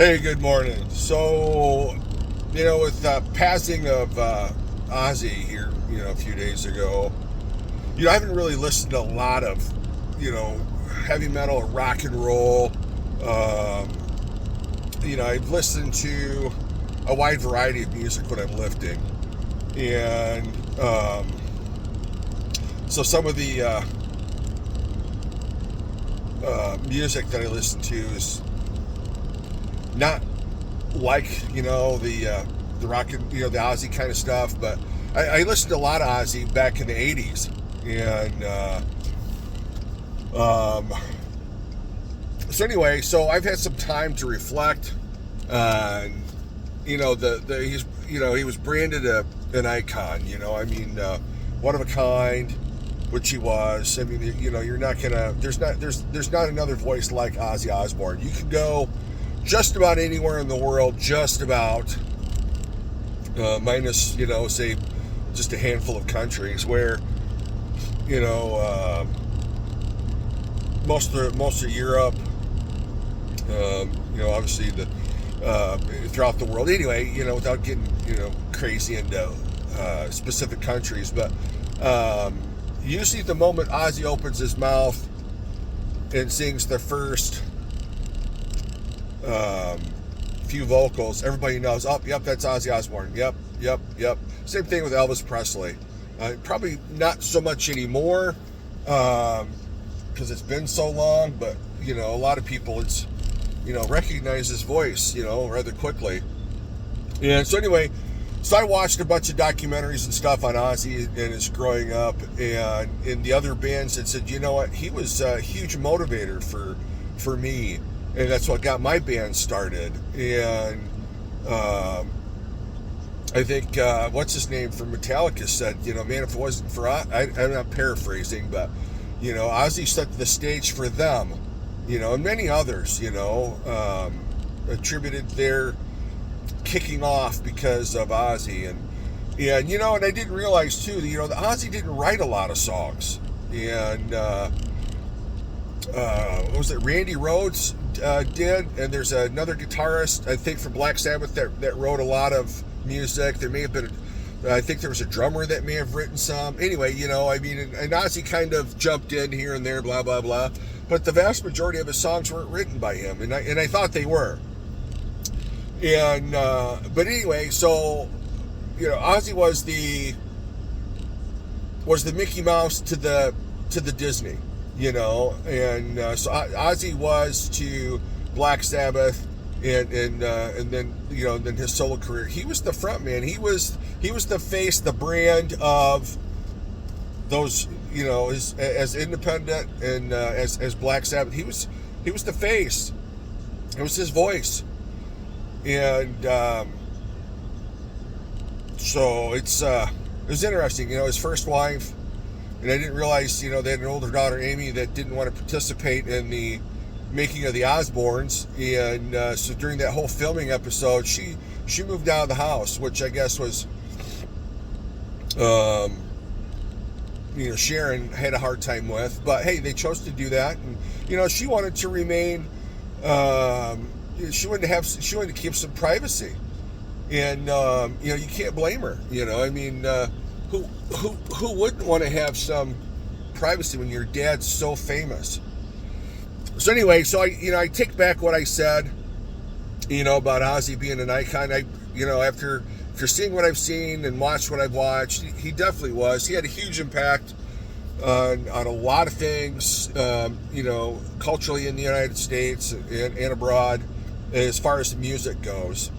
Hey, good morning. So, with passing of Ozzy here, a few days ago, I haven't really listened to a lot of, heavy metal or rock and roll. Um, I've listened to a wide variety of music when I'm lifting, and so some of the music that I listen to is not like the rock and the Ozzy kind of stuff, but I listened to a lot of Ozzy back in the '80s, and so anyway, so I've had some time to reflect on the he's he was branded an icon. One of a kind, which he was. I mean, you're not gonna there's not another voice like Ozzy Osbourne. You can go just about anywhere in the world, just about, minus, say, just a handful of countries where, you know, uh, most of Europe, obviously throughout the world. Anyway, without getting crazy into specific countries, but usually the moment Ozzy opens his mouth and sings the first um, few vocals, everybody knows, oh, yep, that's Ozzy Osbourne. Yep, yep, yep. Same thing with Elvis Presley. Probably not so much anymore because it's been so long, but, a lot of people, recognize his voice, rather quickly. And so anyway, so I watched a bunch of documentaries and stuff on Ozzy and his growing up, and in the other bands that said, you know what, he was a huge motivator for me, and that's what got my band started. And I think what's his name from Metallica said, man, if it wasn't for I'm not paraphrasing, but Ozzy set the stage for them, and many others, attributed their kicking off because of Ozzy. And I didn't realize too that Ozzy didn't write a lot of songs. And what was it, Randy Rhoads did, and there's another guitarist I think from Black Sabbath that wrote a lot of music. There may have been I think there was a drummer that may have written some. Anyway, and Ozzy kind of jumped in here and there, blah blah blah, but the vast majority of his songs weren't written by him, and I thought they were. And but anyway, so Ozzy was the Mickey Mouse to the Disney, and so Ozzy was to Black Sabbath, and then then his solo career. He was the front man. He was the face, the brand of those, as independent and as Black Sabbath. He was the face. It was his voice. And so it was interesting. His first wife, and I didn't realize they had an older daughter, Amy, that didn't want to participate in the making of the Osbournes. And so during that whole filming episode, she moved out of the house, which I guess was Sharon had a hard time with. But hey, they chose to do that, and she wanted to remain. She wanted to keep some privacy, and you can't blame her. Who wouldn't want to have some privacy when your dad's so famous? So anyway, so I take back what I said, about Ozzy being an icon. After seeing what I've seen and watched what I've watched, he definitely was. He had a huge impact on a lot of things, culturally in the United States and abroad, as far as the music goes.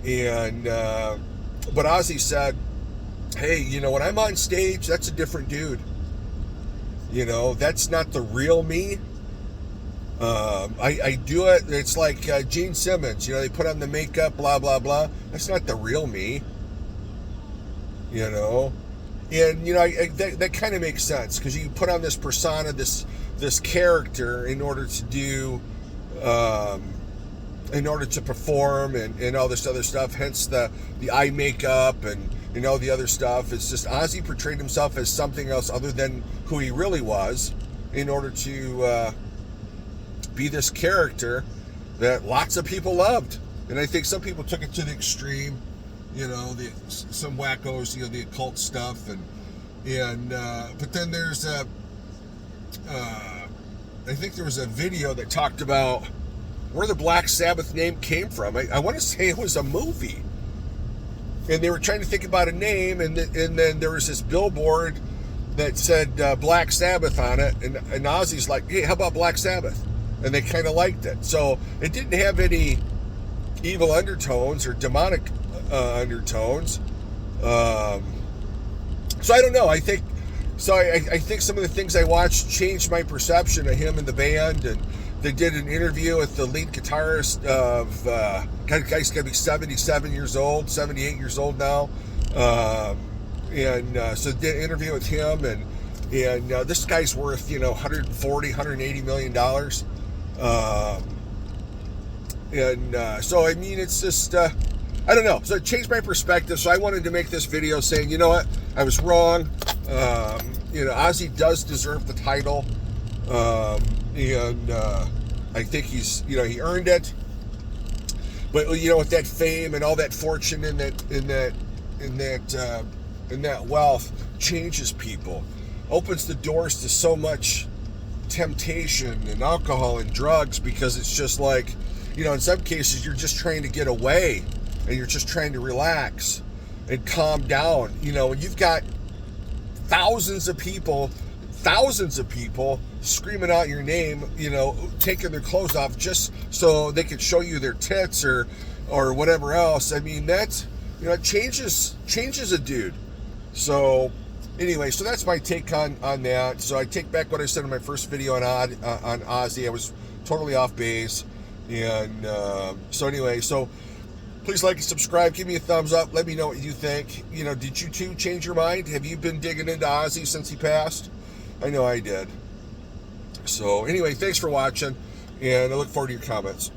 And but Ozzy said, hey, when I'm on stage, that's a different dude. That's not the real me. I do it. It's like Gene Simmons. They put on the makeup, blah blah blah. That's not the real me. And that kind of makes sense, because you put on this persona, this character, in order to do, in order to perform and all this other stuff. Hence the eye makeup and all the other stuff. It's just Ozzy portrayed himself as something else other than who he really was, in order to be this character that lots of people loved. And I think some people took it to the extreme, some wackos, the occult stuff, but then there's I think there was a video that talked about where the Black Sabbath name came from. I want to say it was a movie, and they were trying to think about a name, and then there was this billboard that said Black Sabbath on it, and Ozzy's like, hey, how about Black Sabbath? And they kind of liked it. So it didn't have any evil undertones or demonic undertones. So I don't know. I think some of the things I watched changed my perception of him and the band. And they did an interview with the lead guitarist of guy's gonna be 77 years old, 78 years old now. So did an interview with him, and this guy's worth 140, 180 million dollars. So I mean, it's just I don't know. So it changed my perspective. So I wanted to make this video saying, you know what, I was wrong. Ozzy does deserve the title, I think he's he earned it. But with that fame and all that fortune and that wealth changes people, opens the doors to so much temptation and alcohol and drugs, because it's just like, in some cases you're just trying to get away and you're just trying to relax and calm down, and you've got thousands of people screaming out your name, taking their clothes off just so they could show you their tits or whatever else. I mean, that's, it changes a dude. So anyway, so that's my take on that. So I take back what I said in my first video on Ozzy. I was totally off base. And so please like and subscribe. Give me a thumbs up. Let me know what you think. Did you too change your mind? Have you been digging into Ozzy since he passed? I know I did. So anyway, thanks for watching, and I look forward to your comments.